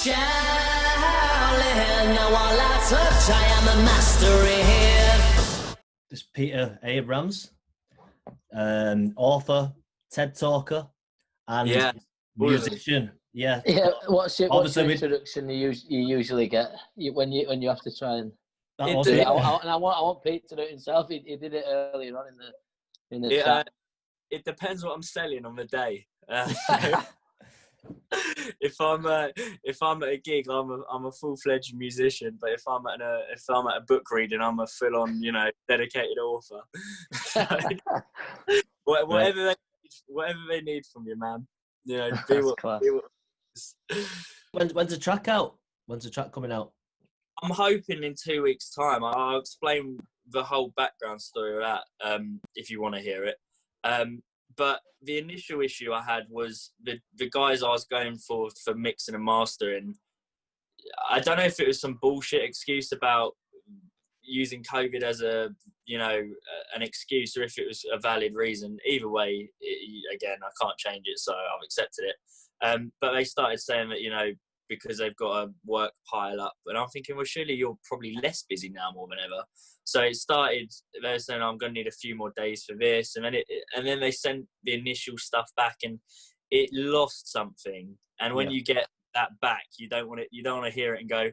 Shaolin, now all I touch, I am a master here. This Peter Abrams, author, TED talker, and musician. Yeah. Yeah. What's your Obviously introduction you usually get when you have to try and? That was And it. I want Pete to do it himself. He did it earlier on in the chat. It depends what I'm selling on the day. If I'm at a gig, I'm a full-fledged musician. But if I'm at a book reading, I'm a full-on, dedicated author. Whatever they need from you, man. When's the track out? When's the track coming out? I'm hoping in 2 weeks' time. I'll explain the whole background story of that, if you want to hear it. But the initial issue I had was the guys I was going for mixing and mastering. I don't know if it was some bullshit excuse about using COVID as an excuse, or if it was a valid reason. Either way, again, I can't change it, so I've accepted it. But they started saying that, because they've got a work pile up. And I'm thinking, well, surely you're probably less busy now more than ever. So it started, they were saying, I'm going to need a few more days for this. And then they sent the initial stuff back and it lost something. And when you get that back, you don't want to hear it and go,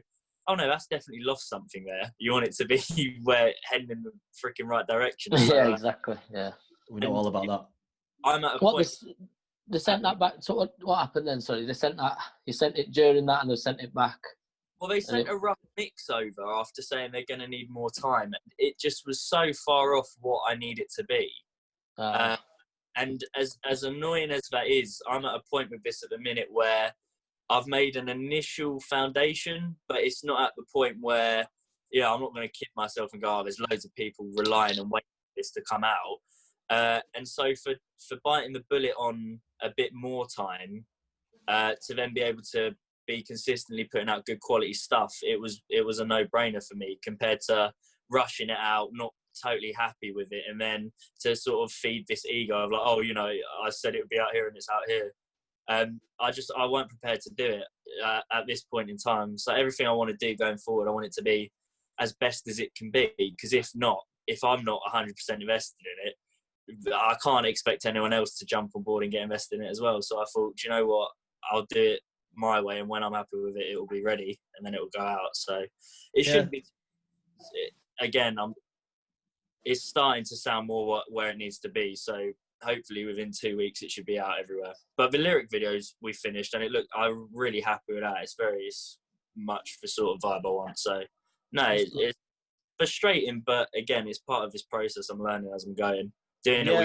oh no, that's definitely lost something there. You want it to be heading in the freaking right direction. So, yeah, exactly. Yeah. We know all about that. I'm at a point. They sent that back. So what happened then? Sorry, they sent that. You sent it during that, and they sent it back. Well, they sent a rough mix over after saying they're going to need more time. It just was so far off what I need it to be. And as annoying as that is, I'm at a point with this at the minute where I've made an initial foundation, but it's not at the point where, I'm not going to kid myself and go, there's loads of people relying and waiting for this to come out. And so for biting the bullet on a bit more time, to then be able to be consistently putting out good quality stuff, it was a no-brainer for me compared to rushing it out, not totally happy with it, and then to sort of feed this ego of like, I said it would be out here and it's out here. I weren't prepared to do it at this point in time. So everything I want to do going forward, I want it to be as best as it can be, because if I'm not 100% invested in it, I can't expect anyone else to jump on board and get invested in it as well. So I thought, do you know what? I'll do it my way, and when I'm happy with it, it will be ready, and then it will go out. So it should be. Again, it's starting to sound more where it needs to be. So hopefully within 2 weeks it should be out everywhere. But the lyric videos we finished, and I'm really happy with that. It's much the sort of vibe I want. So no, it's frustrating, but again, it's part of this process. I'm learning as I'm going. Doing it all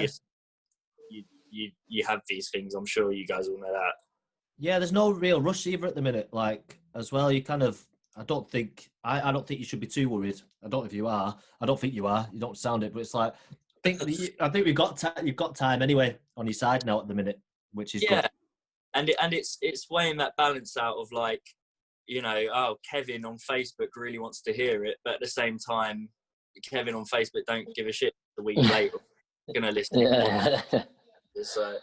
you have these things. I'm sure you guys all know that. Yeah, there's no real rush either at the minute. Like, as well, you kind of, I don't think you should be too worried. I don't know if you are. I don't think you are. You don't sound it, but it's like, I think you've got time anyway on your side now at the minute, which is good. And it's weighing that balance out of like, Kevin on Facebook really wants to hear it, but at the same time, Kevin on Facebook don't give a shit a week later. Gonna listen. So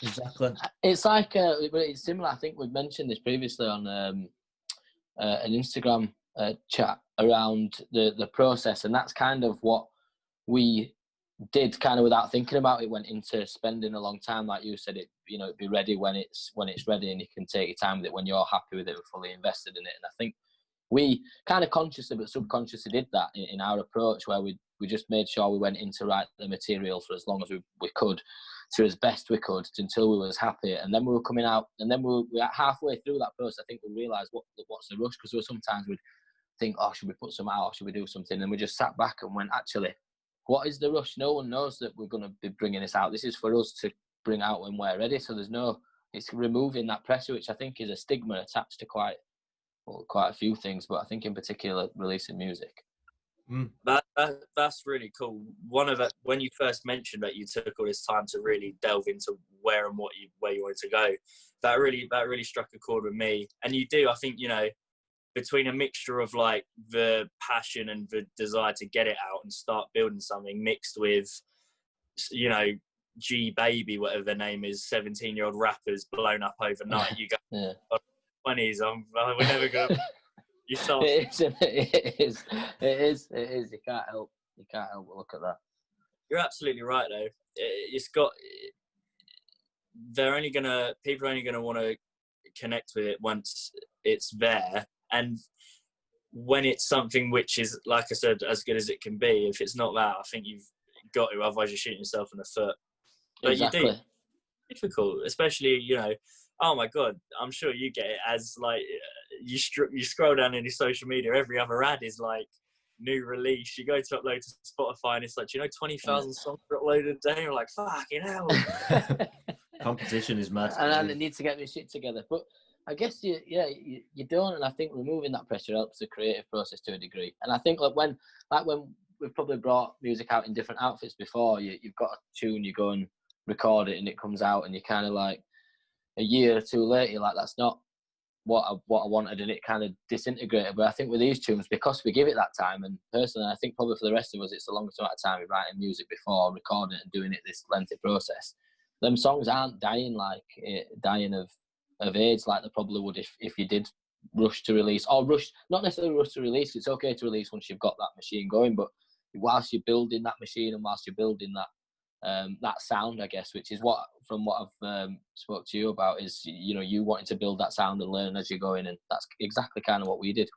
exactly. It's like it's similar. I think we've mentioned this previously on an Instagram chat around the process, and that's kind of what we did, kind of without thinking about it. Went into spending a long time, like you said. It'd be ready when it's ready, and you can take your time with it when you're happy with it and fully invested in it. And I think we kind of consciously but subconsciously did that in our approach, where we just made sure we went in to write the material for as long as we could, to as best we could, until we was happy. And then we were coming out, and then we were halfway through that process. I think we realised what's the rush, because sometimes we'd think, should we put some out, or should we do something? And we just sat back and went, actually, what is the rush? No one knows that we're going to be bringing this out. This is for us to bring out when we're ready. So it's removing that pressure, which I think is a stigma attached to quite a few things, but I think in particular releasing music. That's really cool. When you first mentioned that you took all this time to really delve into where you wanted to go, that really struck a chord with me. And you do, I think, between a mixture of like the passion and the desire to get it out and start building something, mixed with, G Baby, whatever their name is, 17-year-old rappers blown up overnight. You go, 20s. We're never gonna. You start. It is. You can't help but look at that. You're absolutely right, though. People are only gonna want to connect with it once it's there, and when it's something which is, like I said, as good as it can be. If it's not that, I think you've got to. Otherwise, you're shooting yourself in the foot. But Exactly. you do. Difficult, especially, oh my god, I'm sure you get it as like you scroll down any social media, every other ad is like new release. You go to upload to Spotify and it's like, 20,000 songs are uploaded a day. You're like, fucking hell. Competition is mad. And I need to get my shit together. But I guess you don't, and I think removing that pressure helps the creative process to a degree. And I think when we've probably brought music out in different outfits before, you've got a tune, you go and record it and it comes out, and you're kind of like a year or two later, you're like, that's not what I wanted, and it kind of disintegrated. But I think with these tunes, because we give it that time, and personally I think probably for the rest of us it's the longest amount of time we're writing music before recording it and doing it this lengthy process, them songs aren't dying of AIDS like they probably would if you did rush to release, or not necessarily rush to release. It's okay to release once you've got that machine going, but whilst you're building that machine and whilst you're building that sound, I guess, which is what I've spoke to you about, is you wanting to build that sound and learn as you're going, and that's exactly kind of what we did,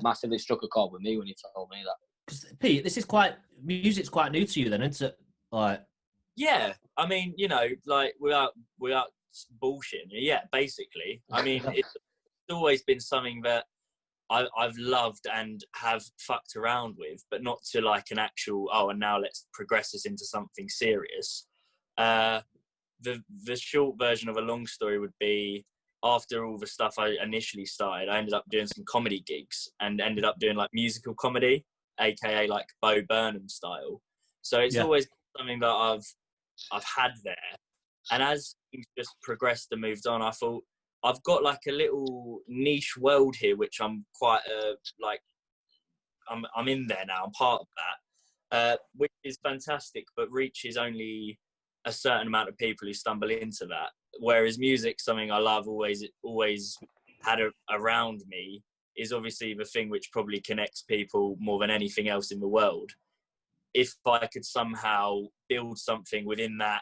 massively struck a chord with me when you told me that. Because Pete, music's quite new to you then, isn't it? Like, yeah, I mean, like without bullshitting you, yeah, basically. I mean, it's always been something that I've loved and have fucked around with, but not to like an actual, and now let's progress this into something serious. The short version of a long story would be, after all the stuff I initially started, I ended up doing some comedy gigs and ended up doing like musical comedy, aka like Bo Burnham style. So it's always something that I've had there. And as things just progressed and moved on, I thought, I've got like a little niche world here, which I'm quite I'm in there now. I'm part of that, which is fantastic, but reaches only a certain amount of people who stumble into that. Whereas music, something I love, always had around me, is obviously the thing which probably connects people more than anything else in the world. If I could somehow build something within that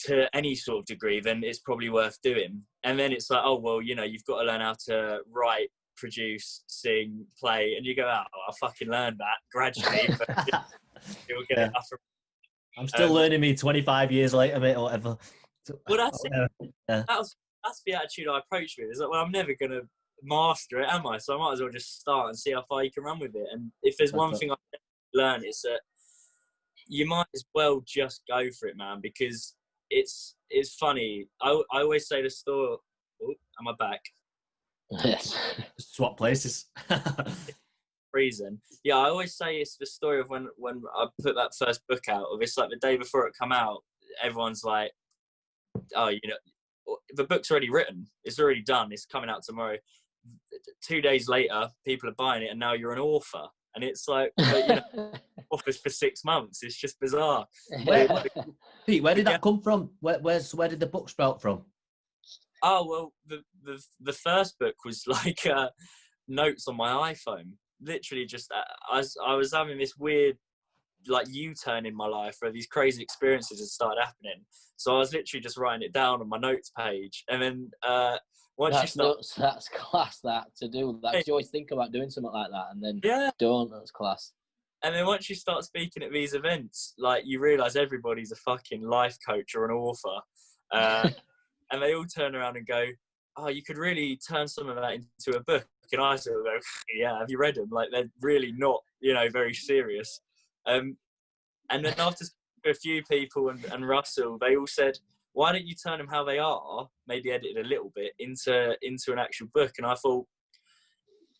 to any sort of degree, then it's probably worth doing. And then it's like, oh well, you've got to learn how to write, produce, sing, play, and you go, I'll fucking learn that gradually. But you'll get enough from. I'm still learning me 25 years later, mate, or whatever. Well, that's it. That's the attitude I approach with. Is like, well, I'm never gonna master it, am I? So I might as well just start and see how far you can run with it. And if there's one thing I've learned, it's that you might as well just go for it, man, because it's funny. I always say the story. Oh, am I back? Yes. Swap places. Reason. Yeah, I always say it's the story of when I put that first book out. It's like the day before it come out, everyone's like, oh, the book's already written. It's already done. It's coming out tomorrow. 2 days later, people are buying it, and now you're an author. And it's like, offers for 6 months. It's just bizarre. Pete, where did that come from? Where did the book sprout from? Oh, well, the first book was like notes on my iPhone. Literally just, I was having this weird like U-turn in my life where these crazy experiences had started happening. So I was literally just writing it down on my notes page. And then that's class, that to do that. You always think about doing something like that and then don't. That's class. And then once you start speaking at these events, like you realise everybody's a fucking life coach or an author. And they all turn around and go, oh, you could really turn some of that into a book. And I sort of go, yeah, have you read them? Like, they're really not, very serious. And then after a few people and Russell, they all said, why don't you turn them how they are, maybe edit it a little bit, into an actual book? And I thought,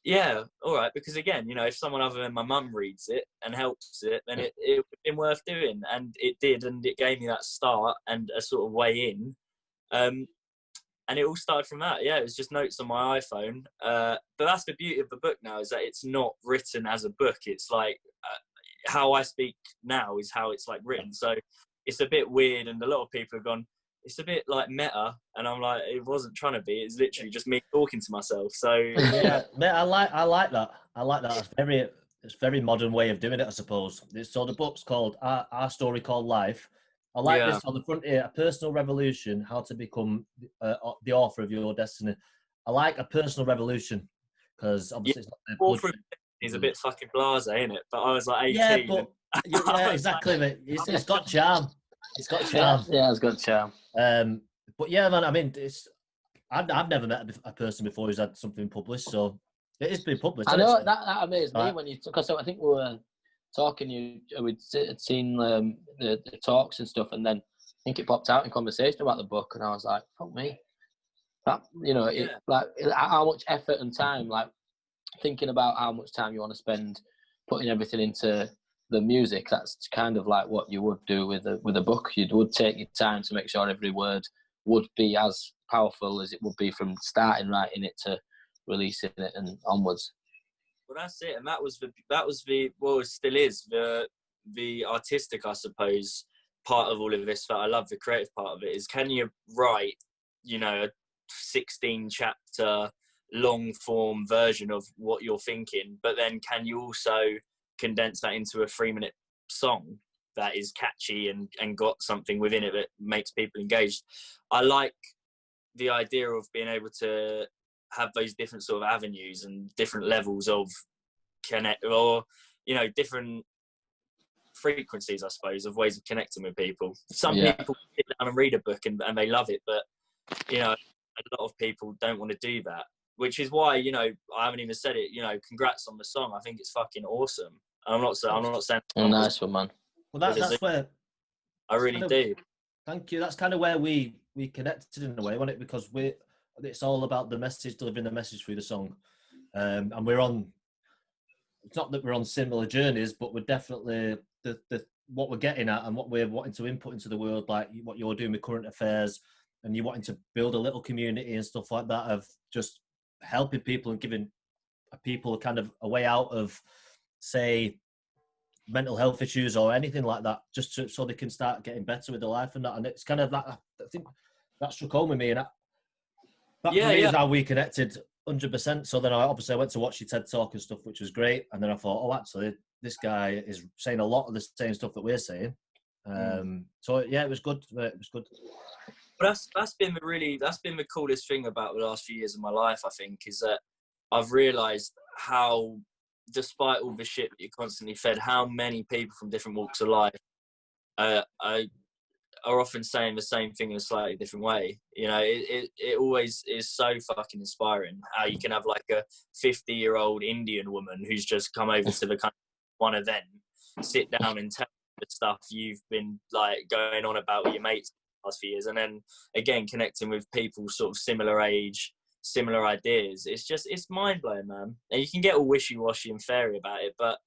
yeah, all right, because again, if someone other than my mum reads it and helps it, then it would have been worth doing. And it did, and it gave me that start and a sort of way in. And it all started from that. Yeah, it was just notes on my iPhone. But that's the beauty of the book now, is that it's not written as a book. It's like how I speak now is how it's like written. So it's a bit weird, and a lot of people have gone, it's a bit like meta, and I'm like, it wasn't trying to be. It's literally just me talking to myself. So Yeah, mate, I like that. I like that. It's very modern way of doing it, I suppose. So the book's called Our Story Called Life. I like Yeah. this on the front here: a personal revolution, how to become the author of your destiny. I like a personal revolution because obviously it's not their author budget. is a bit fucking blasé, isn't it? But I was like 18. Yeah, but yeah, exactly, mate. It's got charm. It's got charm. Yeah, it's got charm. But yeah, man. I mean, I've never met a person before who's had something published, so it is being published. I isn't know it? that amazed me when you, because I think we were talking. We'd seen the talks and stuff, and then I think it popped out in conversation about the book, and I was like, "Fuck me!" That like how much effort and time, like thinking about how much time you want to spend putting everything into the music. That's kind of like what you would do with a book. You would take your time to make sure every word would be as powerful as it would be from starting writing it to releasing it and onwards. Well, that's it, and that was the well, it still is the artistic, I suppose, part of all of this. That I love the creative part of it is, can you write, a 16 chapter long form version of what you're thinking, but then can you also condense that into a 3-minute song that is catchy and got something within it that makes people engaged? I like the idea of being able to have those different sort of avenues and different levels of connect, or different frequencies, I suppose, of ways of connecting with people. Some people sit down and read a book and they love it, but a lot of people don't want to do that, which is why I haven't even said it. Congrats on the song. I think it's fucking awesome. I'm not saying nice one, man. Well, that's where I really do. Thank you. That's kind of where we connected in a way, wasn't it? Because it's all about the message, delivering the message through the song, and we're on. It's not that we're on similar journeys, but we're definitely the what we're getting at and what we're wanting to input into the world, like what you're doing with current affairs, and you're wanting to build a little community and stuff like that of just helping people and giving people kind of a way out of, say, mental health issues or anything like that, just so they can start getting better with their life and that. And it's kind of that, I think that struck home with me, and that for me is how we connected 100%. So then I went to watch your TED Talk and stuff, which was great. And then I thought, oh, actually, this guy is saying a lot of the same stuff that we're saying. So yeah, it was good. It was good. But that's been the coolest thing about the last few years of my life, I think, is that I've realised how, despite all the shit that you're constantly fed, how many people from different walks of life are often saying the same thing in a slightly different way. It always is so fucking inspiring how you can have like a 50-year-old Indian woman who's just come over to the country one event, sit down and tell the stuff you've been like going on about with your mates the last few years, and then again connecting with people sort of similar age, similar ideas. It's mind-blowing, man. And you can get all wishy-washy and fairy about it, but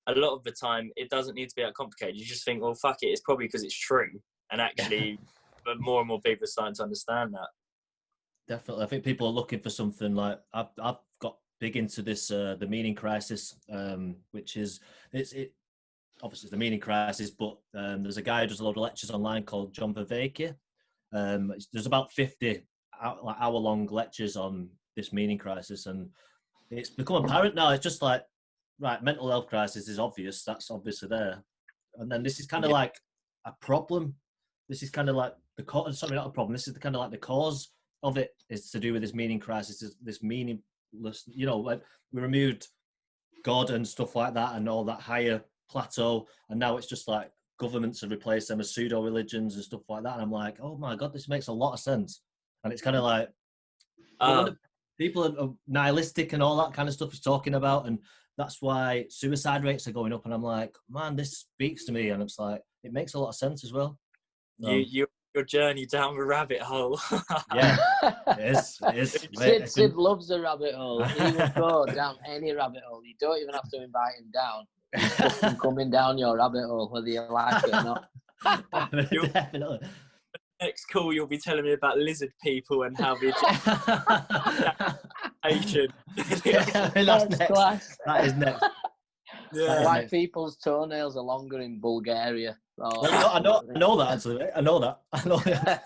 a lot of the time it doesn't need to be that complicated. You just think, well, fuck it, it's probably because it's true. And actually but more and more people are starting to understand that. Definitely. I think people are looking for something like, I've got big into this the meaning crisis, which is obviously it's the meaning crisis, but there's a guy who does a lot of lectures online called John Vervaeke. There's about 50 hour-long lectures on this meaning crisis, and it's become apparent now. It's just like, right, mental health crisis is obvious. That's obviously there. And then this is kind of like a problem. This is kind of like the cause. Sorry, not a problem. This is kind of like the cause of it is to do with this meaning crisis, this meaningless, like we removed God and stuff like that and all that higher plateau, and now it's just like governments have replaced them as pseudo religions and stuff like that. And I'm like, oh my God, this makes a lot of sense. And it's kind of like people are nihilistic and all that kind of stuff he's talking about, and that's why suicide rates are going up. And I'm like, man, this speaks to me, and it's like it makes a lot of sense as well. Your journey down the rabbit hole. Yeah, it is. Sid loves a rabbit hole. He will go down any rabbit hole. You don't even have to invite him down. He's just coming down your rabbit hole, whether you like it or not. Definitely. Next call, you'll be telling me about lizard people and how the Asian. That's next. Class. That is next. Yeah. Like people's toenails are longer in Bulgaria. Oh, I know that actually. Mate. I know that. I know that.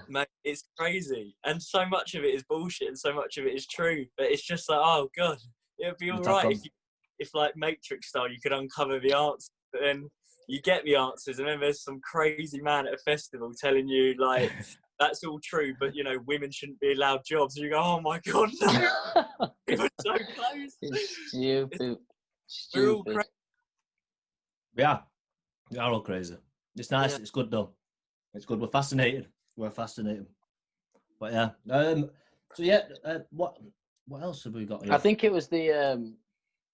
Mate, it's crazy, and so much of it is bullshit, and so much of it is true. But it's just like, oh god, it'd be all right if like Matrix style, you could uncover the answer, but then you get the answers, and then there's some crazy man at a festival telling you like that's all true, but you know women shouldn't be allowed jobs. And you go, oh my god, no. It was so close. It's stupid. We're all crazy. Yeah, we are all crazy. It's nice. Yeah. It's good though. It's good. We're fascinated. But yeah. So yeah. What else have we got here? I think it was the.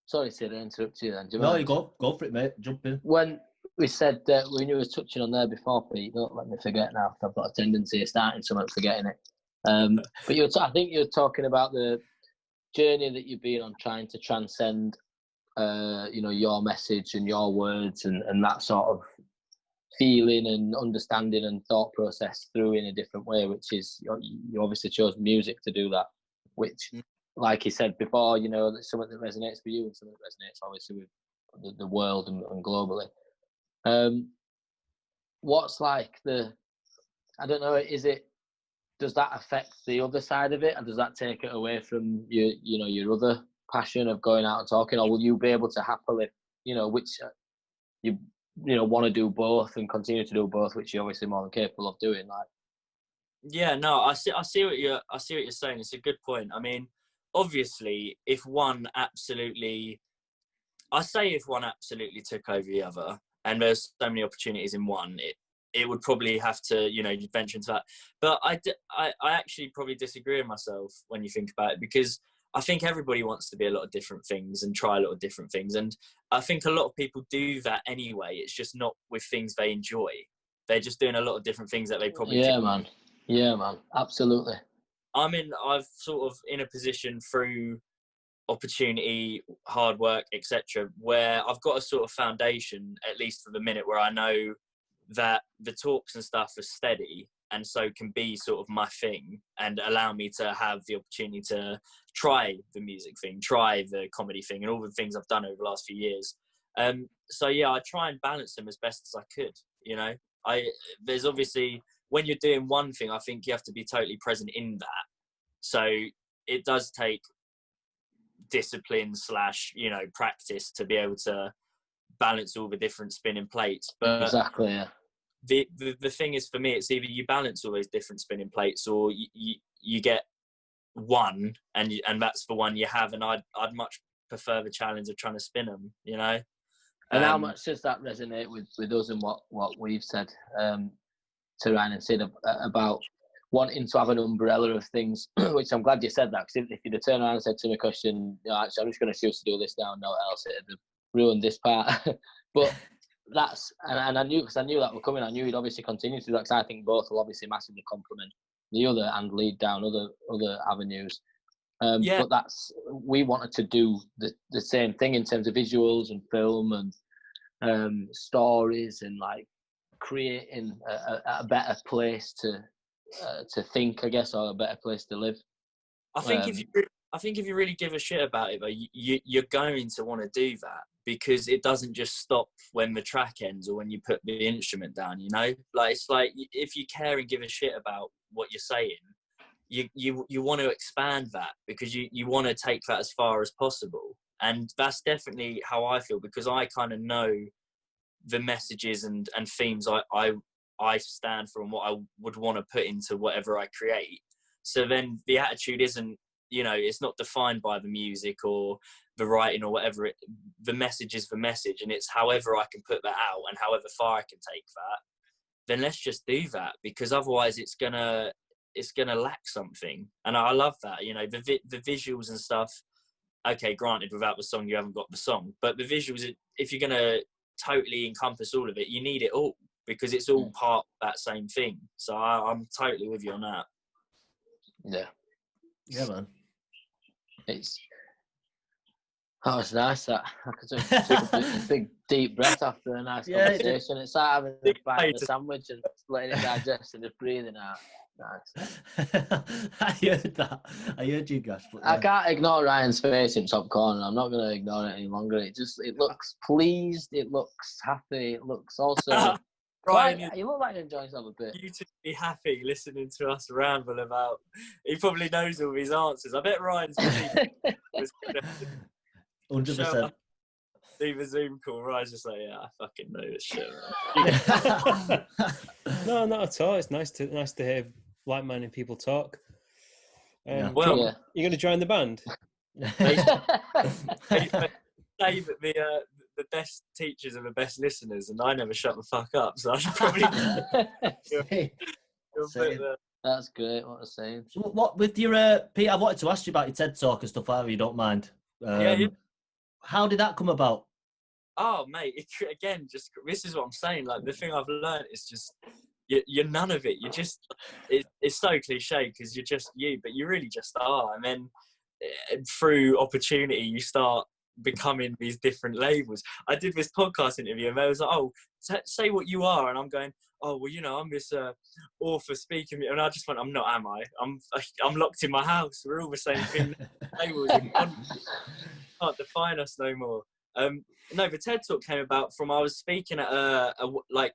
Sorry, Sid, I interrupted you then. No, you go for it, mate. Jump in. When we said that when you were touching on there before, Pete, don't let me forget now. I've got a tendency of starting something, forgetting it. But I think you were talking about the journey that you've been on, trying to transcend, your message and your words and that sort of feeling and understanding and thought process through in a different way, which is you obviously chose music to do that, which, like you said before, that's something that resonates with you and something that resonates obviously with the world and globally. What's like I don't know, does that affect the other side of it, and does that take it away from your other passion of going out and talking, or will you be able to happily, which you want to do both and continue to do both, which you're obviously more than capable of doing? Like, yeah, no, I see what you're saying. It's a good point. I mean, obviously, if one absolutely took over the other, and there's so many opportunities in one, it would probably have to, you'd venture into that. But I actually probably disagree with myself when you think about it, because I think everybody wants to be a lot of different things and try a lot of different things. And I think a lot of people do that anyway. It's just not with things they enjoy. They're just doing a lot of different things that they probably Yeah, man. Absolutely. I've sort of in a position through opportunity, hard work, etc., where I've got a sort of foundation, at least for the minute, where I know that the talks and stuff are steady, and so can be sort of my thing and allow me to have the opportunity to try the music thing, try the comedy thing, and all the things I've done over the last few years. So yeah, I try and balance them as best as I could. There's obviously, when you're doing one thing, I think you have to be totally present in that. So it does take discipline / practice to be able to balance all the different spinning plates. But exactly, yeah. The thing is, for me, it's either you balance all those different spinning plates, or you get one, and that's the one you have. And I'd much prefer the challenge of trying to spin them, And how much does that resonate with us and what we've said to Ryan and Sid about wanting to have an umbrella of things? Which I'm glad you said that, because if you'd have turned around and said to me a question, actually, I'm just going to choose to do this now, no else, it'd have ruined this part. But that's, and I knew, because I knew that were coming, I knew he'd obviously continue to do that, because I think both will obviously massively complement the other and lead down other avenues. But we wanted to do the same thing in terms of visuals and film and stories, and like creating a better place to think, I guess, or a better place to live. I think if you really give a shit about it, though, you're going to want to do that, because it doesn't just stop when the track ends or when you put the instrument down. Like, it's like, if you care and give a shit about what you're saying, you want to expand that, because you want to take that as far as possible. And that's definitely how I feel, because I kind of know the messages and themes I stand for and what I would want to put into whatever I create. So then the attitude isn't, it's not defined by the music or the writing or whatever. The message is the message, and it's however I can put that out and however far I can take that. Then let's just do that, because otherwise it's gonna lack something. And I love that, the visuals and stuff. Okay, granted, without the song you haven't got the song, but the visuals, if you're gonna totally encompass all of it, you need it all, because it's all part of that same thing. So I'm totally with you on that. Yeah, man. It's nice that I could take a big deep breath after a nice conversation. It's like having a bite of a sandwich and letting it digest and just breathing out. Nice. I heard that. I heard you, Gash. But I can't ignore Ryan's face in top corner. I'm not going to ignore it any longer. It looks pleased. It looks happy. It looks also... Ryan, you look like you're enjoying yourself a bit. you to be happy listening to us ramble about. He probably knows all his answers. I bet Ryan's was 100%. leave a Zoom call. Ryan's just like, yeah, I fucking know this shit. No, not at all. It's nice to hear like-minded people talk. Well, you're going to join the band? Say that the best teachers are the best listeners, and I never shut the fuck up, so I should probably. That's great. What a saying. So what with your Pete? I wanted to ask you about your TED Talk and stuff, if you don't mind. Yeah. How did that come about? Oh, mate! Again, just this is what I'm saying. Like the thing I've learned is just you're none of it. You're just it's so cliche because you're just you, but you really just are. And then through opportunity, you start becoming these different labels. I did this podcast interview and they was like, oh, say what you are, and I'm going, oh well, you know, I'm this author speaking, and I just went, I'm not, am I? I'm locked in my house. We're all the same thing. Labels can't define us no more. No, the TED Talk came about from I was speaking at like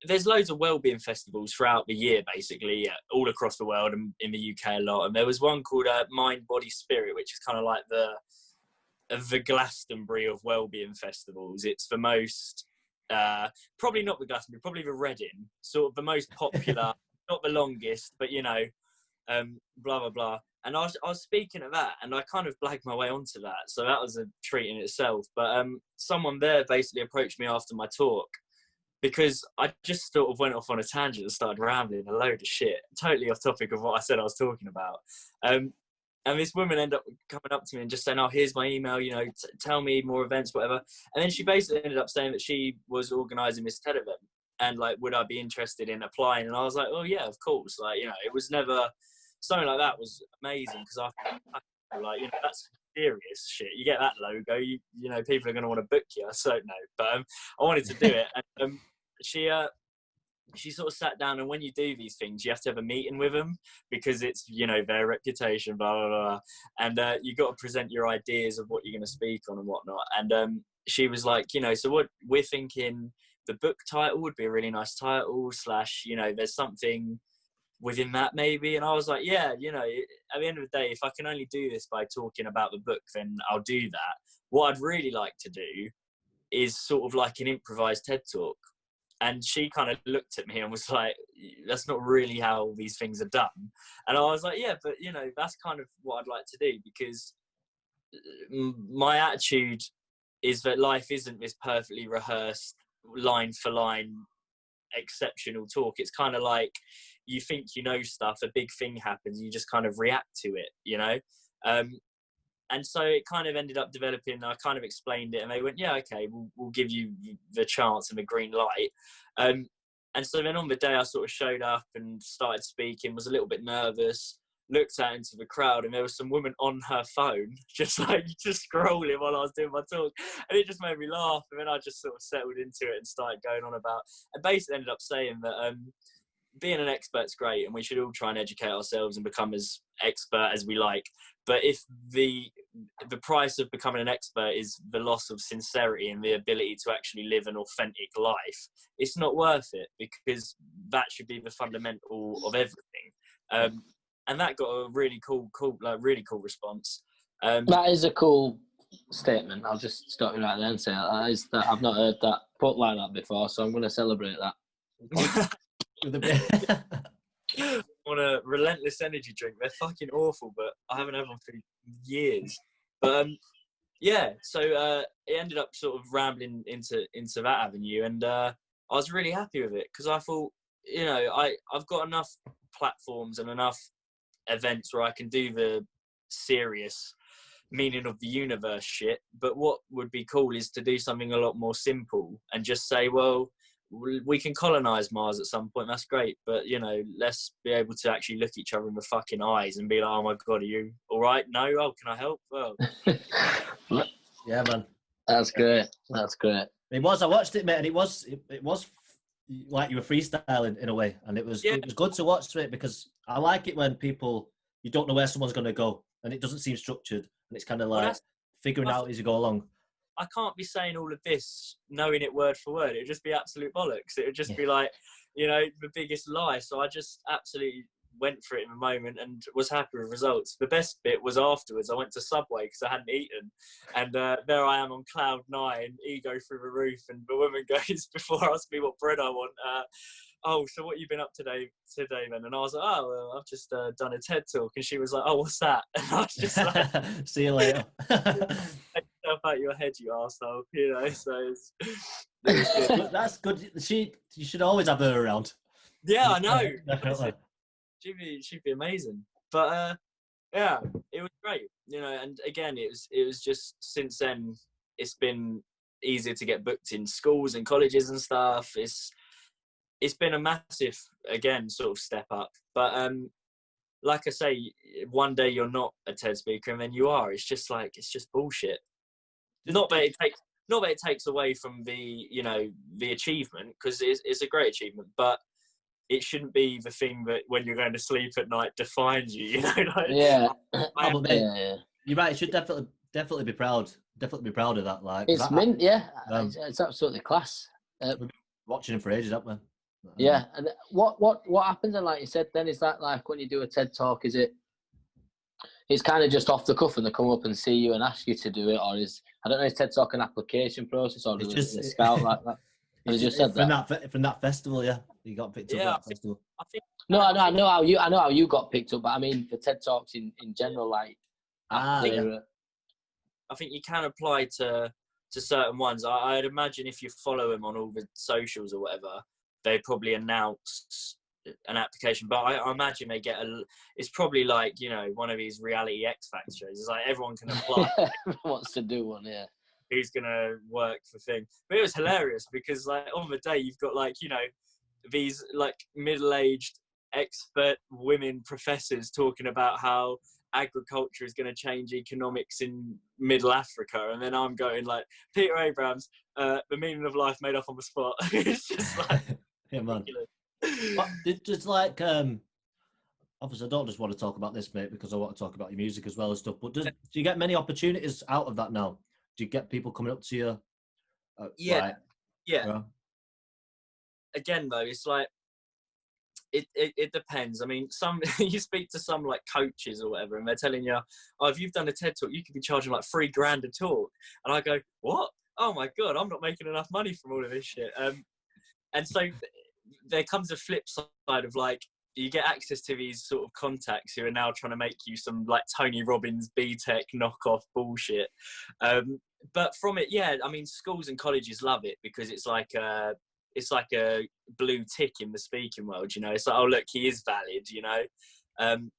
there's loads of wellbeing festivals throughout the year, basically, all across the world and in the UK a lot. And there was one called Mind, Body, Spirit, which is kind of like the Glastonbury of wellbeing festivals. It's the most, probably not the Glastonbury, probably the Reading, sort of the most popular, not the longest, but you know, blah, blah, blah. And I was speaking at that, and I kind of blagged my way onto that. So that was a treat in itself. But someone there basically approached me after my talk because I just sort of went off on a tangent and started rambling a load of shit, totally off topic of what I said I was talking about. And this woman ended up coming up to me and just saying, oh, here's my email, you know, tell me more events, whatever. And then she basically ended up saying that she was organising this TED event and, like, would I be interested in applying? And I was like, oh, yeah, of course. Like, you know, it was never... Something like that was amazing because I like, you know, that's serious shit. You get that logo, you know, people are going to want to book you. So no, but I wanted to do it. And she sort of sat down, and when you do these things, you have to have a meeting with them because it's, you know, their reputation, blah, blah, blah. And you got to present your ideas of what you're going to speak on and whatnot. And she was like, you know, so what we're thinking, the book title would be a really nice title / you know, there's something within that maybe. And I was like, yeah, you know, at the end of the day, if I can only do this by talking about the book, then I'll do that. What I'd really like to do is sort of like an improvised TED Talk. And she kind of looked at me and was like, that's not really how these things are done. And I was like, yeah, but you know, that's kind of what I'd like to do, because my attitude is that life isn't this perfectly rehearsed line for line exceptional talk. It's kind of like, you think you know stuff, a big thing happens, you just kind of react to it, you know? And so it kind of ended up developing. I kind of explained it and they went, yeah, okay, we'll give you the chance and the green light. And so then on the day I sort of showed up and started speaking, was a little bit nervous, looked out into the crowd, and there was some woman on her phone, just scrolling while I was doing my talk. And it just made me laugh. And then I just sort of settled into it and started going on about, and basically ended up saying that, being an expert's great, and we should all try and educate ourselves and become as expert as we like. But if the price of becoming an expert is the loss of sincerity and the ability to actually live an authentic life, it's not worth it, because that should be the fundamental of everything. And that got a really cool response. That is a cool statement. I'll just stop you right there and say that I've not heard that put like that before, so I'm going to celebrate that. On a relentless energy drink. They're fucking awful, but I haven't had one for years. But yeah, so it ended up sort of rambling into that avenue, and I was really happy with it, because I thought, you know, I've got enough platforms and enough events where I can do the serious meaning of the universe shit, but what would be cool is to do something a lot more simple and just say, well, we can colonize Mars at some point, that's great, but you know, let's be able to actually look each other in the fucking eyes and be like, oh my god, are you all right? No? Oh, can I help? Well, yeah, man, that's great. I it was, I watched it, mate, and it was like you were freestyling in a way, and it was Yeah. good to watch it, because I like it when you don't know where someone's going to go, and it doesn't seem structured, and it's kind of like figuring out as you go along. I can't be saying all of this knowing it word for word. It would just be absolute bollocks. It would just be like, the biggest lie. So I just absolutely went for it in the moment and was happy with results. The best bit was afterwards. I went to Subway because I hadn't eaten, and there I am on cloud 9, ego through the roof, and the woman goes, before asking me what bread I want, oh, so what have you been up today then? And I was like, oh, well, I've just done a TED talk. And she was like, oh, what's that? And I was just like, see you later. take yourself out your head, you arsehole. So it was good. That's good. You should always have her around. Yeah, I know. Definitely. She'd be amazing. But yeah, it was great. And again, it was just, since then, it's been easier to get booked in schools and colleges and stuff. It's been a massive, again, sort of step up. But like I say, one day you're not a TED speaker and then you are. It's just bullshit. Not that it takes away from the achievement, because it's a great achievement, but it shouldn't be the thing that when you're going to sleep at night defines you. Yeah. You're right. You should definitely be proud. Definitely be proud of that. Like, it's mint. It's absolutely class. We've been watching him for ages, haven't we? Yeah, and what happens then, like you said, then is that like when you do a TED talk, it's kind of just off the cuff and they come up and see you and ask you to do it, or is TED talk an application process, or is it a scout like that? You just said from that festival, yeah, you got picked up at that festival. I think I know how you got picked up, but I mean for TED talks in general, like I think you can apply to certain ones. I'd imagine if you follow them on all the socials or whatever, they probably announce an application, but I imagine they get it's probably like, one of these reality X Factor shows. It's like everyone can apply. Everyone wants to do one, yeah. Who's gonna work for thing? But it was hilarious because like on the day you've got like, these like middle-aged expert women professors talking about how agriculture is going to change economics in middle Africa, and then I'm going like, Peter Abrams, the meaning of life made up on the spot. It's just like yeah, man. Just like obviously I don't just want to talk about this, mate, because I want to talk about your music as well and stuff, but do you get many opportunities out of that now? Do you get people coming up to you? Yeah. Again though, it's like it depends. I mean, you speak to some like coaches or whatever, and they're telling you, oh, if you've done a TED talk, you could be charging like $3,000 a talk. And I go, what? Oh my God, I'm not making enough money from all of this shit. And so there comes a flip side of like, you get access to these sort of contacts who are now trying to make you some like Tony Robbins B-Tech knockoff bullshit. But from it, yeah, I mean, schools and colleges love it because it's like a blue tick in the speaking world, It's like, oh, look, he is valid, And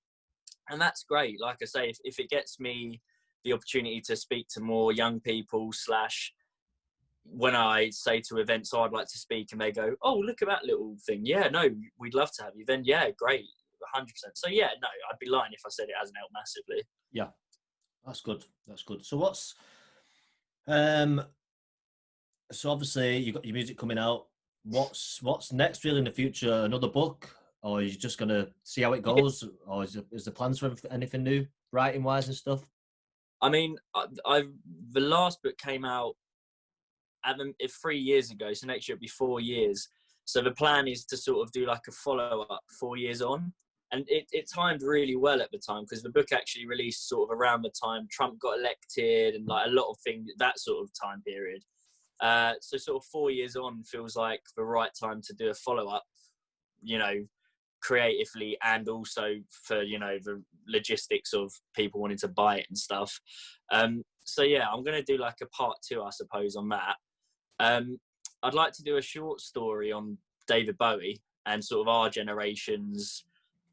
that's great. Like I say, if it gets me the opportunity to speak to more young people / when I say to events, I'd like to speak, and they go, oh, look at that little thing. Yeah, no, we'd love to have you. Then, yeah, great, 100%. So, yeah, no, I'd be lying if I said it hasn't helped massively. Yeah, that's good. That's good. So what's, so obviously you've got your music coming out. What's next really in the future? Another book? Or are you just going to see how it goes? Or is the plans for anything new, writing-wise and stuff? I mean, the last book came out 3 years ago, so next year it'll be 4 years. So the plan is to sort of do like a follow-up 4 years on, and it timed really well at the time because the book actually released sort of around the time Trump got elected and like a lot of things, that sort of time period. So sort of 4 years on feels like the right time to do a follow-up, creatively, and also for the logistics of people wanting to buy it and stuff. So yeah, I'm going to do like a part 2, I suppose, on that. I'd like to do a short story on David Bowie and sort of our generation's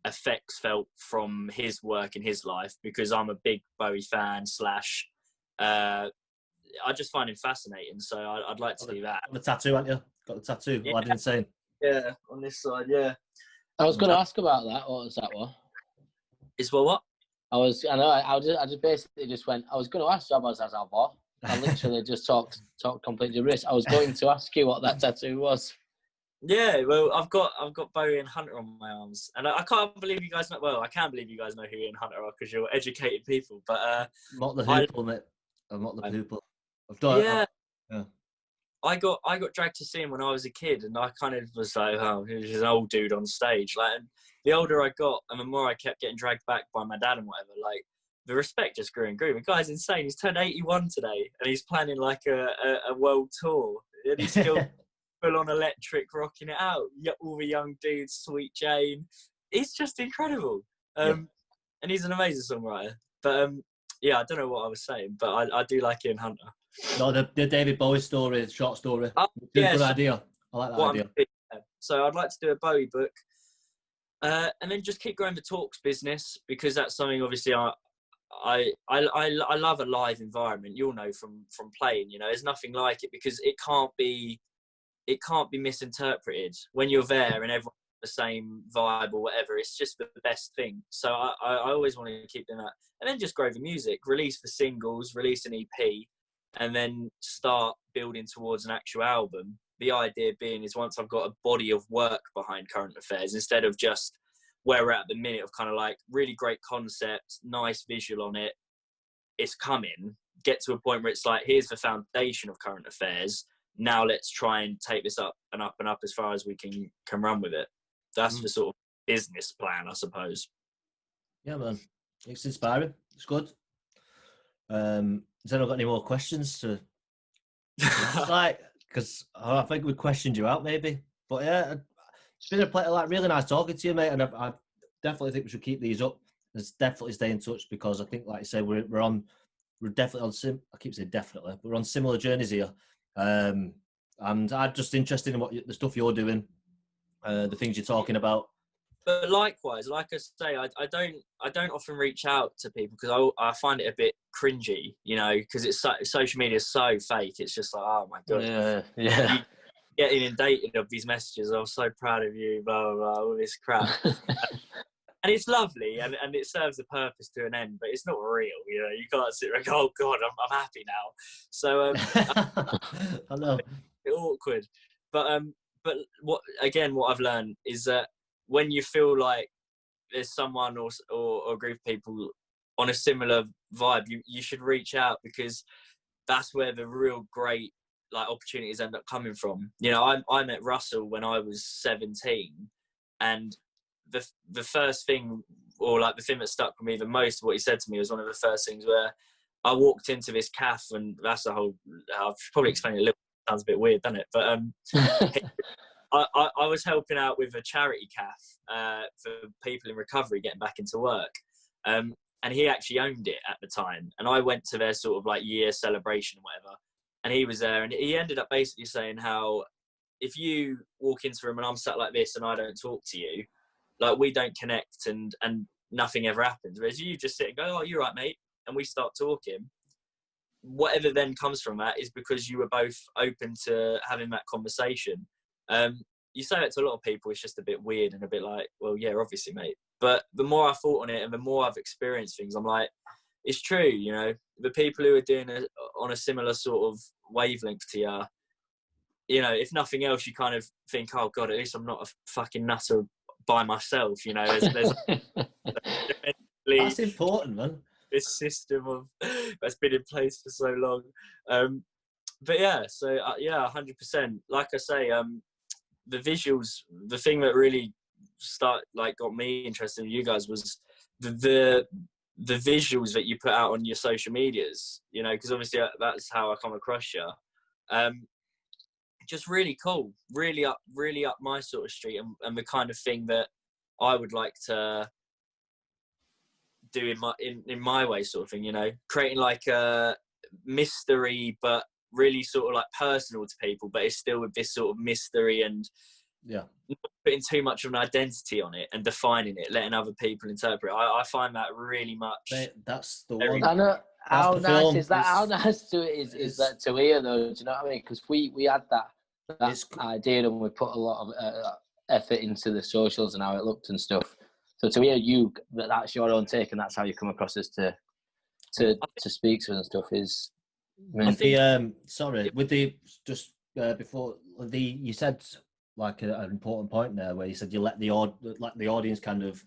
effects felt from his work in his life, because I'm a big Bowie fan / I just find him fascinating, so I'd like to do that. Got the tattoo, haven't you? Got the tattoo. Yeah. Lad insane. Yeah, on this side, yeah. I was going to ask about that. What was that one? Is what? I just basically just went, I was going to ask you about that what? I literally just talked completely rich. I was going to ask you what that tattoo was. Yeah, well, I've got Bowie and Hunter on my arms, and I can't believe you guys know. Well, I can believe you guys know who Ian Hunter are because you're educated people. But Not the Hoople, mate. I'm not the Hoople. yeah, yeah. I got dragged to see him when I was a kid, and I kind of was like, oh, he's an old dude on stage. Like, and the older I got, and the more I kept getting dragged back by my dad and whatever, like the respect just grew and grew. The guy's insane. He's turned 81 today, and he's planning like a world tour, and he's still full on electric, rocking it out. All the young dudes, Sweet Jane. It's just incredible. And he's an amazing songwriter. But yeah, I don't know what I was saying, but I do like Ian Hunter. No, the David Bowie story, short story. Good idea. I like that idea. So I'd like to do a Bowie book, and then just keep growing the talks business, because that's something obviously I love a live environment. You'll know from playing. You know, there's nothing like it, because it can't be misinterpreted when you're there and everyone's the same vibe or whatever. It's just the best thing. So I always want to keep doing that, and then just grow the music, release the singles, release an EP, and then start building towards an actual album. The idea being is once I've got a body of work behind Current Affairs, instead of just where we're at the minute of kind of like really great concept, nice visual on it, it's coming, get to a point where it's like, here's the foundation of Current Affairs. Now let's try and take this up and up and up as far as we can run with it. That's the sort of business plan, I suppose. Yeah, man. It's inspiring. It's good. Has anyone got any more questions to like? Because I think we questioned you out, maybe. But yeah, it's been a really nice talking to you, mate. And I definitely think we should keep these up. Let's definitely stay in touch, because I think, like I say, we're definitely on I keep saying definitely, but we're on similar journeys here. And I'm just interested in the stuff you're doing, the things you're talking about. But likewise, like I say, I don't often reach out to people because I find it a bit cringy, you know, because social media is so fake. It's just like, oh my god, yeah. You get inundated of these messages. I'm so proud of you, blah blah blah, all this crap, and it's lovely and it serves a purpose to an end, but it's not real, you know. You can't sit there and go, oh god, I'm happy now. So I know, it's awkward, but what I've learned is that when you feel like there's someone or a group of people on a similar vibe, you should reach out, because that's where the real great like opportunities end up coming from. You know, I met Russell when I was 17, and the first thing, or like the thing that stuck with me the most, what he said to me was one of the first things where I walked into this cafe, and that's a whole, I've probably explained it a little, sounds a bit weird, doesn't it? But I was helping out with a charity cafe for people in recovery getting back into work. And he actually owned it at the time. And I went to their sort of like year celebration or whatever. And he was there, and he ended up basically saying how if you walk into a room and I'm sat like this and I don't talk to you, like we don't connect and nothing ever happens. Whereas you just sit and go, oh, you're right, mate. And we start talking. Whatever then comes from that is because you were both open to having that conversation. You say it to a lot of people, it's just a bit weird and a bit like, well, yeah, obviously, mate. But the more I thought on it and the more I've experienced things, I'm like, it's true, you know. The people who are doing it on a similar sort of wavelength to you, you know, if nothing else, you kind of think, oh, God, at least I'm not a fucking nutter by myself, you know. There's that's important, man. This system that's been in place for so long. But yeah, so yeah, 100%. Like I say, the visuals, the thing that really got me interested in you guys was the visuals that you put out on your social medias, you know, because obviously that's how I come across you. Just really cool, really up my sort of street, and the kind of thing that I would like to do in my way, sort of thing, you know, creating like a mystery but really sort of like personal to people, but it's still with this sort of mystery and not putting too much of an identity on it and defining it, letting other people interpret. I find that really much. Mate, that's the one. I know. How nice film. is that? How nice is that to hear, though? Do you know what I mean? Because we had that idea, and we put a lot of effort into the socials and how it looked and stuff. So to hear you, that's your own take, and that's how you come across as to speak to and stuff is. With the sorry, with the just before the you said like an important point there, where you said you let the audience kind of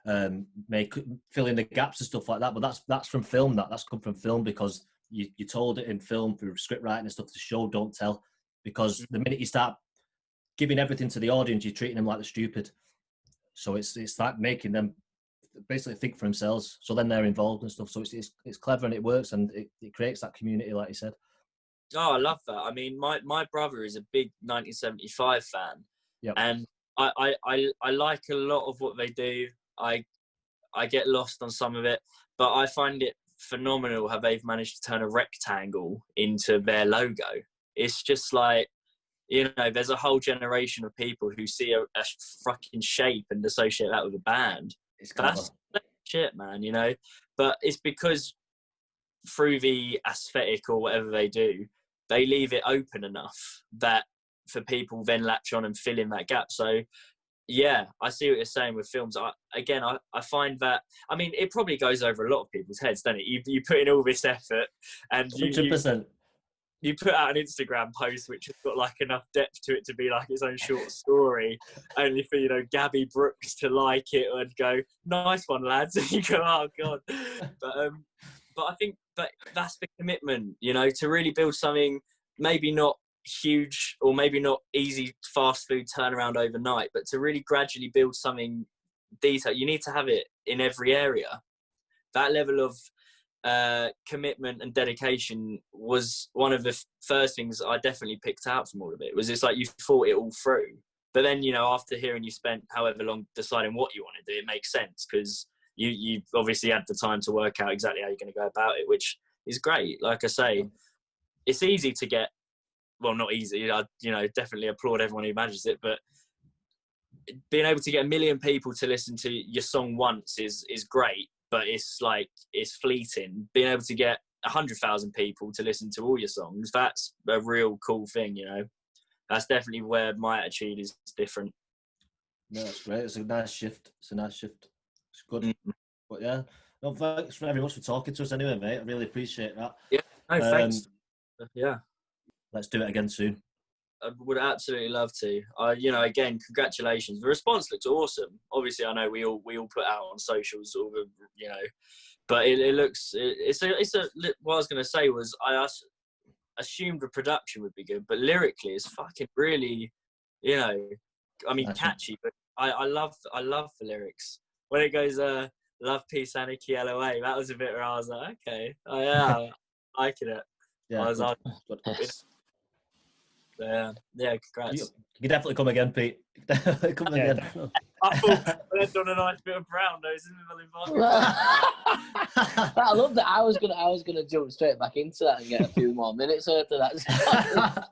fill in the gaps and stuff like that. But that's from film. That's come from film, because you told it in film through script writing and stuff. The show don't tell, because the minute you start giving everything to the audience, you're treating them like they're stupid. So it's like making them basically think for themselves. So then they're involved and stuff. So it's clever and it works, and it creates that community, like you said. Oh, I love that. I mean, my brother is a big 1975 fan, Yep. and I like a lot of what they do. I get lost on some of it, but I find it phenomenal how they've managed to turn a rectangle into their logo. It's just like, you know, there's a whole generation of people who see a fucking shape and associate that with a band. That's shit, man, you know. But it's because through the aesthetic or whatever they do, they leave it open enough that for people then latch on and fill in that gap. So yeah, I see what you're saying with films. I find that, I mean, it probably goes over a lot of people's heads, doesn't it? You put in all this effort and 100%. You put out an Instagram post which has got like enough depth to it to be like its own short story, only for, you know, Gabby Brooks to like it and go, nice one, lads. And you go, oh God. But I think that's the commitment, you know, to really build something maybe not huge or maybe not easy fast food turnaround overnight, but to really gradually build something detailed. You need to have it in every area. That level of commitment and dedication was one of the first things I definitely picked out from all of it. Was it's like you thought it all through, but then, you know, after hearing you spent however long deciding what you want to do, it makes sense because you obviously had the time to work out exactly how you're going to go about it, which is great. Like I say, it's easy to get, well, not easy, I, you know, definitely applaud everyone who manages it, but being able to get 1 million people to listen to your song once is great, but it's like, it's fleeting. Being able to get 100,000 people to listen to all your songs, that's a real cool thing, you know. That's definitely where my attitude is different. No, that's great. It's a nice shift. It's good. But yeah, no, thanks very much for talking to us anyway, mate. I really appreciate that. Yeah, no, thanks. Yeah. Let's do it again soon. I would absolutely love to. You know, again, congratulations. The response looks awesome. Obviously, I know we all put out on socials, all the, you know, but it looks. It's a. What I was going to say was I assumed the production would be good, but lyrically, it's fucking really, you know, I mean, catchy. But I love the lyrics when it goes love, peace, anarchy, LOA. That was a bit where I was like, okay, oh yeah, liking it. Yeah, yeah, congrats. You can definitely come again, Pete. Come again. I thought we'd end on a nice bit of brown nose. I love that. I was gonna jump straight back into that and get a few more minutes out of that.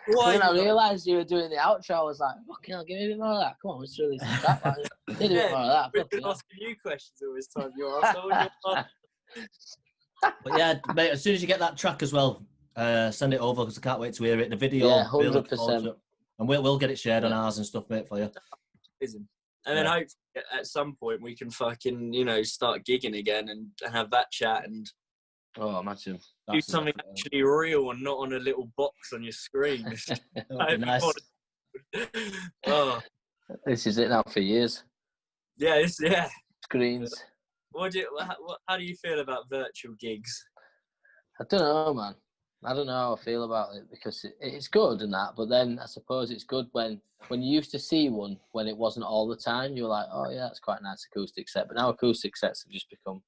When I realised you were doing the outro, I was like, "Fucking hell, give me a bit more of that. Come on, let's release some crap. Need a bit more of that." We've been asking you questions all this time. You're asking. But yeah, mate, as soon as you get that track as well, send it over because I can't wait to hear it. The video, yeah, 100%. And we'll get it shared on ours and stuff, mate, for you. And then hopefully at some point we can fucking, you know, start gigging again and have that chat and imagine do something actually real and not on a little box on your screen. That'd be nice. This is it now for years. Yeah, Screens. How do you feel about virtual gigs? I don't know, man. I don't know how I feel about it because it's good and that, but then I suppose it's good when you used to see one when it wasn't all the time. You were like, oh yeah, that's quite a nice acoustic set. But now acoustic sets have just become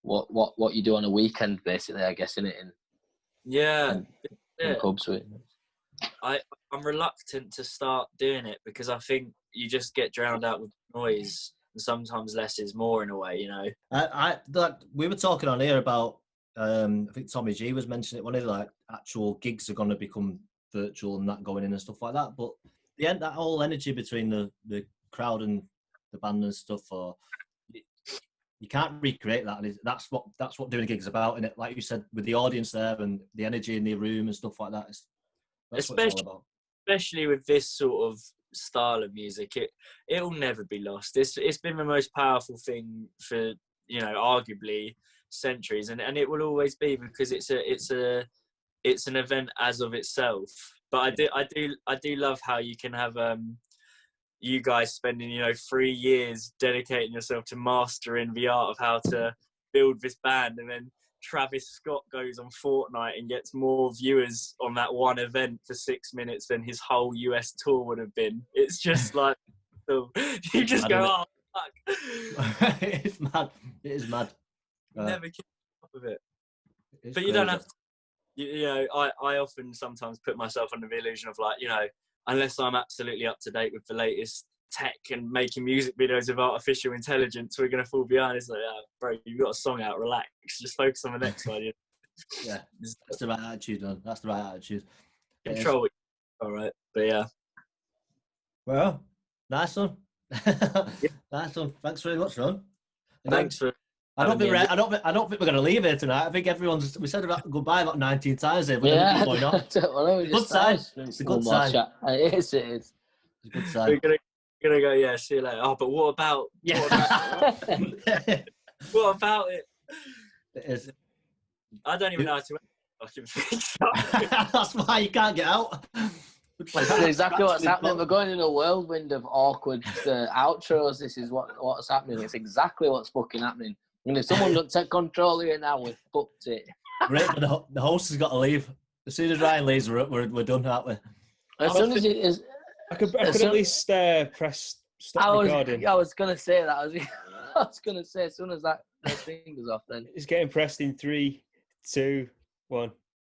what you do on a weekend, basically, I guess, in pubs with. I'm reluctant to start doing it because I think you just get drowned out with noise, and sometimes less is more in a way, you know. We were talking on here about. I think Tommy G was mentioning it. One of the like actual gigs are going to become virtual and that going in and stuff like that. But the end, that whole energy between the crowd and the band and stuff, or you can't recreate that. And that's what doing a gig is about. And like you said, with the audience there and the energy in the room and stuff like that, that's what it's all about. Especially with this sort of style of music, it'll never be lost. It's been the most powerful thing for, you know, arguably centuries, and it will always be, because it's an event as of itself, But I do love how you can have you guys spending 3 years dedicating yourself to mastering the art of how to build this band, and then Travis Scott goes on Fortnite and gets more viewers on that one event for 6 minutes than his whole US tour would have been. It's just like you just go, oh fuck. It's mad. It is mad. Never keep up with it. It's But you don't have crazy. to, I often sometimes put myself under the illusion of like, unless I'm absolutely up to date with the latest tech and making music videos with artificial intelligence, we're going to fall behind. It's like, bro, you've got a song out, relax, just focus on the next one. Yeah, that's the right attitude, man. That's the right attitude. Control it. All right, but yeah. Well, nice one. Nice one. Thanks very much, Ron. Thanks for. I don't think we're going to leave here tonight. I think we said goodbye about 19 times here, but then we keep going on. Good sign. It's a good sign. It is. It's a good sign. We're gonna go. Yeah, see you later. Oh, but what about? Yeah. What about it? It is. I don't even know how to fucking fix. That's why you can't get out. That's exactly what's happening. We're going in a whirlwind of awkward outros. This is what's happening. It's exactly what's fucking happening. And if someone doesn't take control here now, we've fucked it. Great, but the host has got to leave. As soon as Ryan leaves, we're done, aren't we? As soon as it is. I could at least press stop recording. I was going to say that. I was going to say, as soon as that thing goes off, then. It's getting pressed in 3, 2, 1.